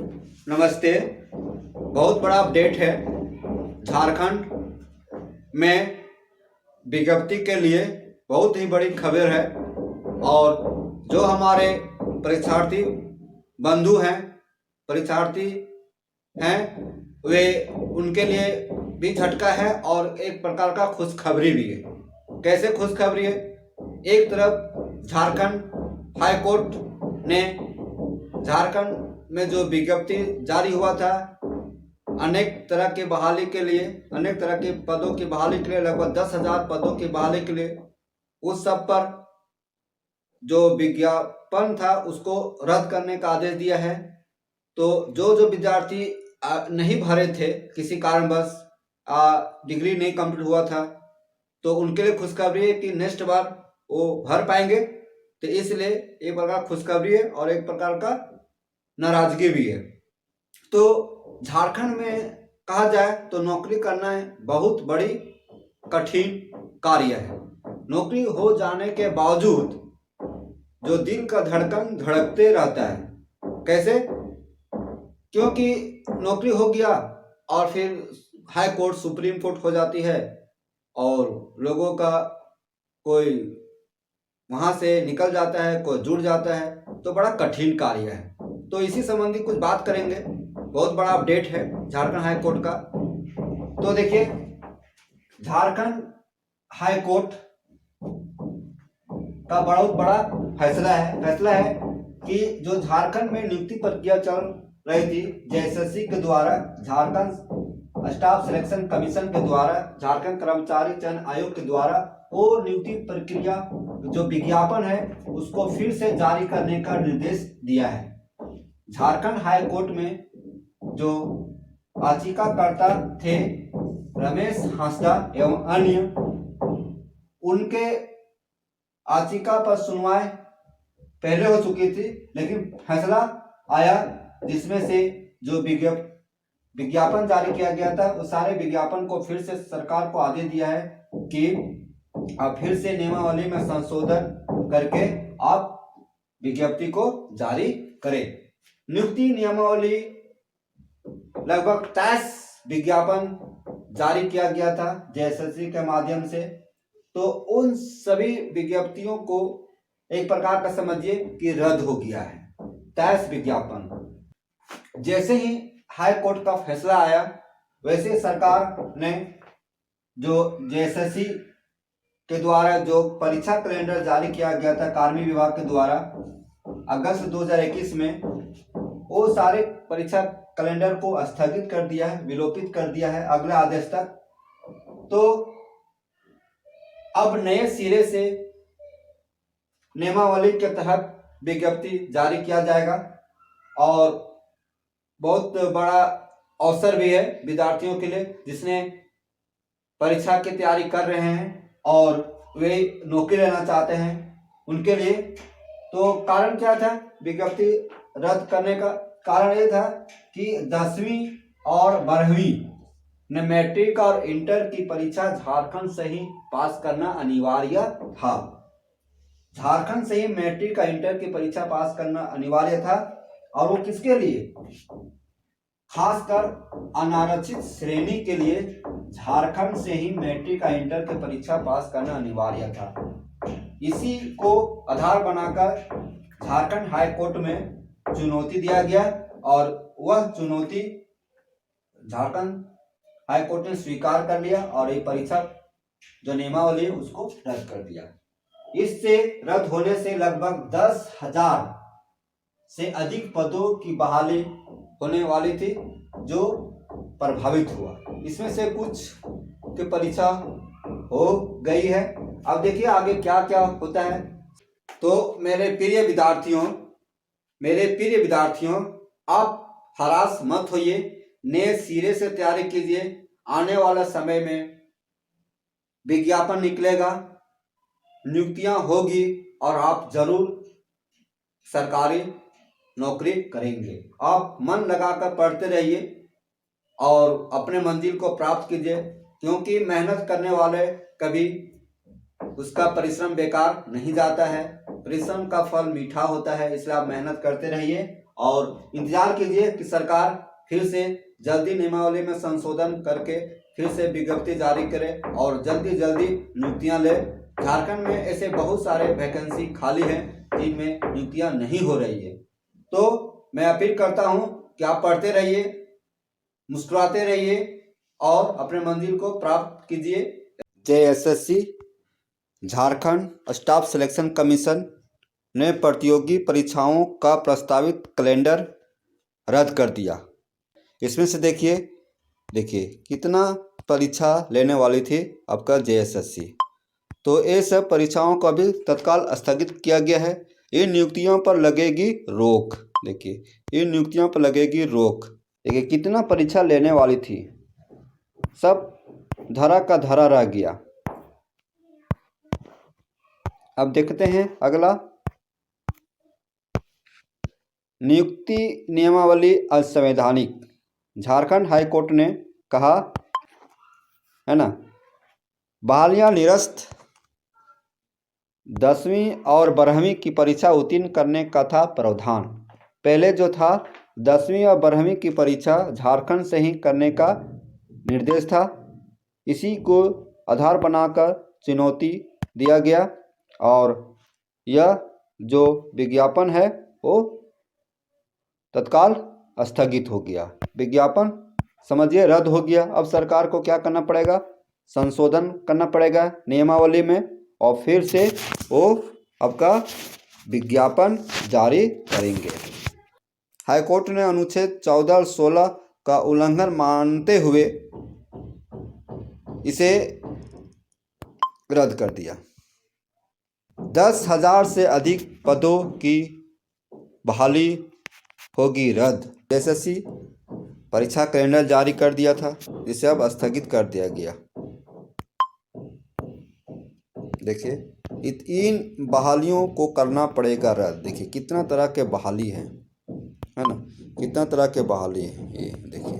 नमस्ते। बहुत बड़ा अपडेट है। झारखंड में विज्ञप्ति के लिए बहुत ही बड़ी खबर है और जो हमारे परीक्षार्थी बंधु हैं, परीक्षार्थी हैं, वे उनके लिए भी झटका है और एक प्रकार का खुशखबरी भी है। कैसे खुशखबरी है? एक तरफ झारखंड हाई कोर्ट ने झारखंड में जो विज्ञप्ति जारी हुआ था अनेक तरह के बहाली के लिए, अनेक तरह के पदों की बहाली के लिए, लगभग 10,000 पदों की बहाली के लिए, उस सब पर जो विज्ञापन था उसको रद्द करने का आदेश दिया है। तो जो विद्यार्थी नहीं भरे थे, किसी कारणवश डिग्री नहीं कंप्लीट हुआ था, तो उनके लिए खुशखबरी है कि नेक्स्ट बार वो भर पाएंगे। तो इसलिए एक प्रकार खुशखबरी है और एक प्रकार का नाराजगी भी है। तो झारखंड में कहा जाए तो नौकरी करना बहुत बड़ी कठिन कार्य है। नौकरी हो जाने के बावजूद जो दिल का धड़कन धड़कते रहता है। कैसे? क्योंकि नौकरी हो गया और फिर हाई कोर्ट, सुप्रीम कोर्ट हो जाती है और लोगों का कोई वहां से निकल जाता है, कोई जुड़ जाता है, तो बड़ा कठिन कार्य है। तो इसी संबंधी कुछ बात करेंगे। बहुत बड़ा अपडेट है झारखंड हाई कोर्ट का। तो देखिए, झारखंड हाई कोर्ट का बहुत बड़ा फैसला है कि जो झारखंड में नियुक्ति प्रक्रिया चल रही थी जेएसएससी के द्वारा, झारखंड स्टाफ सिलेक्शन कमीशन के द्वारा, झारखंड कर्मचारी चयन आयोग के द्वारा, वो नियुक्ति प्रक्रिया जो विज्ञापन है उसको फिर से जारी करने का निर्देश दिया है। झारखंड हाई कोर्ट में जो याचिकाकर्ता थे रमेश हांसदा एवं अन्य, उनके याचिका पर सुनवाई पहले हो चुकी थी, लेकिन फैसला आया जिसमें से जो विज्ञापन जारी किया गया था उस सारे विज्ञापन को फिर से सरकार को आदेश दिया है कि आप फिर से नियमावली में संशोधन करके आप विज्ञप्ति को जारी करें। नियुक्ति नियमावली लगभग 23 विज्ञापन जारी किया गया था जेएसएससी के माध्यम से। तो उन सभी विज्ञप्तियों को एक प्रकार का समझिए कि रद्द हो गया है 23 विज्ञापन। जैसे ही हाई कोर्ट का फैसला आया वैसे सरकार ने जो जेएसएससी के द्वारा जो परीक्षा कैलेंडर जारी किया गया था कार्मिक विभाग के द्वारा अगस्त 2021 में, वो सारे परीक्षा कैलेंडर को स्थगित कर दिया है, विलोपित कर दिया है अगले आदेश तक। तो अब नए सिरे से नियमावली के तहत विज्ञप्ति जारी किया जाएगा और बहुत बड़ा अवसर भी है विद्यार्थियों के लिए जिसने परीक्षा की तैयारी कर रहे हैं और वे नौकरी लेना चाहते हैं उनके लिए। तो कारण क्या था विज्ञप्ति रद्द करने का? कारण ये था कि 10वीं और 12वीं ने मैट्रिक और इंटर की परीक्षा झारखंड से ही पास करना अनिवार्य था। झारखंड से ही मैट्रिक और इंटर की परीक्षा पास करना अनिवार्य था और वो किसके लिए? खासकर अनारक्षित श्रेणी के लिए झारखंड से ही मैट्रिक और इंटर की परीक्षा पास करना अनिवार्य था। इसी को आधार बनाकर झारखंड हाई कोर्ट में चुनौती दिया गया और वह चुनौती झारखंड हाई कोर्ट ने स्वीकार कर लिया और ये परीक्षा जो नियमावली है उसको रद्द कर दिया। इससे रद्द होने से लगभग 10,000 से अधिक पदों की बहाली होने वाली थी जो प्रभावित हुआ। इसमें से कुछ की परीक्षा हो गई है। अब देखिए आगे क्या क्या होता है। तो मेरे प्रिय विद्यार्थियों, आप हरास मत होइए, नए सिरे से तैयारी कीजिए। आने वाला समय में विज्ञापन निकलेगा, नियुक्तियां होगी और आप जरूर सरकारी नौकरी करेंगे। आप मन लगाकर पढ़ते रहिए और अपने मंजिल को प्राप्त कीजिए, क्योंकि मेहनत करने वाले कभी उसका परिश्रम बेकार नहीं जाता है। परिश्रम का फल मीठा होता है, इसलिए आप मेहनत करते रहिए और इंतजार कीजिए कि सरकार फिर से जल्दी नियमावली में संशोधन करके फिर से विज्ञप्ति जारी करे और जल्दी जल्दी नियुक्तियां ले। झारखंड में ऐसे बहुत सारे वैकेंसी खाली हैं जिनमें नियुक्तियां नहीं हो रही है। तो मैं अपील करता हूं कि आप पढ़ते रहिए, मुस्कुराते रहिए और अपने मंजिल को प्राप्त कीजिए। JSSC Jharkhand staff selection commission ने प्रतियोगी परीक्षाओं का प्रस्तावित कैलेंडर रद्द कर दिया। इसमें से देखिए कितना परीक्षा लेने वाली थी आपका जेएसएससी, तो ये सब परीक्षाओं को अभी तत्काल स्थगित किया गया है। इन नियुक्तियों पर लगेगी रोक। देखिए इन नियुक्तियों पर लगेगी रोक। देखिए कितना परीक्षा लेने वाली थी, सब धरा का धरा रह गया। अब देखते हैं अगला, नियुक्ति नियमावली असंवैधानिक। झारखंड हाईकोर्ट ने कहा है ना, बहालियां निरस्त। 10वीं और 12वीं की परीक्षा उत्तीर्ण करने का था प्रावधान। पहले जो था 10वीं और 12वीं की परीक्षा झारखंड से ही करने का निर्देश था। इसी को आधार बनाकर चुनौती दिया गया और यह जो विज्ञापन है वो तत्काल स्थगित हो गया। विज्ञापन समझिए रद्द हो गया। अब सरकार को क्या करना पड़ेगा, संशोधन करना पड़ेगा नियमावली में और फिर से वो आपका विज्ञापन जारी करेंगे। हाईकोर्ट ने अनुच्छेद 14 और 16 का उल्लंघन मानते हुए इसे रद्द कर दिया। 10,000 से अधिक पदों की बहाली होगी रद्द। एसएससी परीक्षा कैलेंडर जारी कर दिया था, जिसे अब स्थगित कर दिया गया। देखिए इन बहालियों को करना पड़ेगा रद्द। देखिए कितना तरह के बहाली है ना, कितना तरह के बहाली है। ये देखिए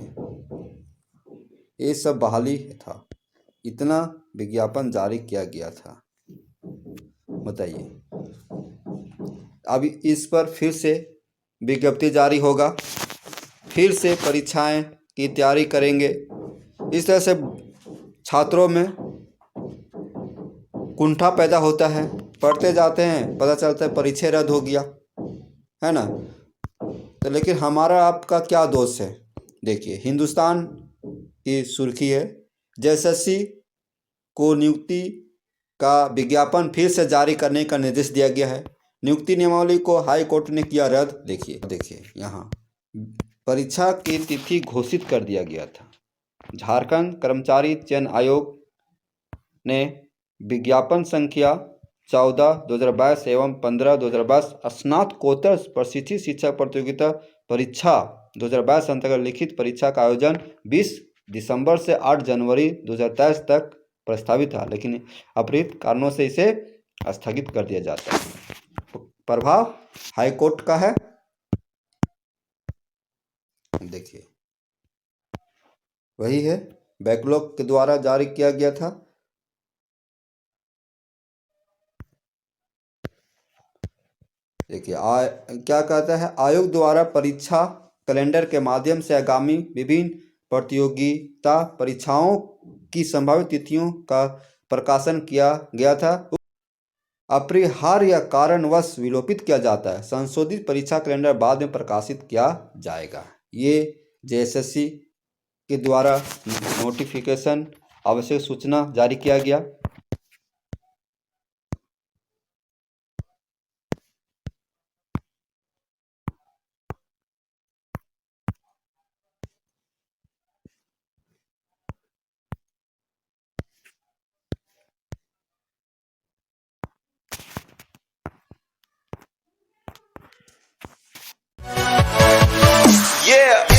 ये सब बहाली था, इतना विज्ञापन जारी किया गया था। बताइए अभी इस पर फिर से विज्ञप्ति जारी होगा, फिर से परीक्षाएं की तैयारी करेंगे। इस तरह से छात्रों में कुंठा पैदा होता है, पढ़ते जाते हैं, पता चलता है परीक्षा रद्द हो गया, है ना। तो लेकिन हमारा आपका क्या दोष है। देखिए हिंदुस्तान की सुर्खी है, जेएसएससी को नियुक्ति का विज्ञापन फिर से जारी करने का निर्देश दिया गया है। नियुक्ति नियमावली को हाई कोर्ट ने किया रद्द। देखिए यहाँ परीक्षा की तिथि घोषित कर दिया गया था। झारखंड कर्मचारी चयन आयोग ने विज्ञापन संख्या 14/2022 एवं 15/2022 स्नातकोत्तर प्रशिक्षित शिक्षक प्रतियोगिता परीक्षा 2022 अंतर्गत लिखित परीक्षा का आयोजन 20 दिसंबर से 8 जनवरी 2023 तक प्रस्तावित था, लेकिन अपरित कारणों से इसे स्थगित कर दिया जाता है। प्रभाव हाईकोर्ट का है। देखिए वही है, बैकलॉग के द्वारा जारी किया गया था। देखिए क्या कहता है, आयोग द्वारा परीक्षा कैलेंडर के माध्यम से आगामी विभिन्न प्रतियोगिता परीक्षाओं की संभावित तिथियों का प्रकाशन किया गया था। अपरिहार्य या कारणवश विलोपित किया जाता है। संशोधित परीक्षा कैलेंडर बाद में प्रकाशित किया जाएगा। ये जेएसएससी के द्वारा नोटिफिकेशन आवश्यक सूचना जारी किया गया। Yeah.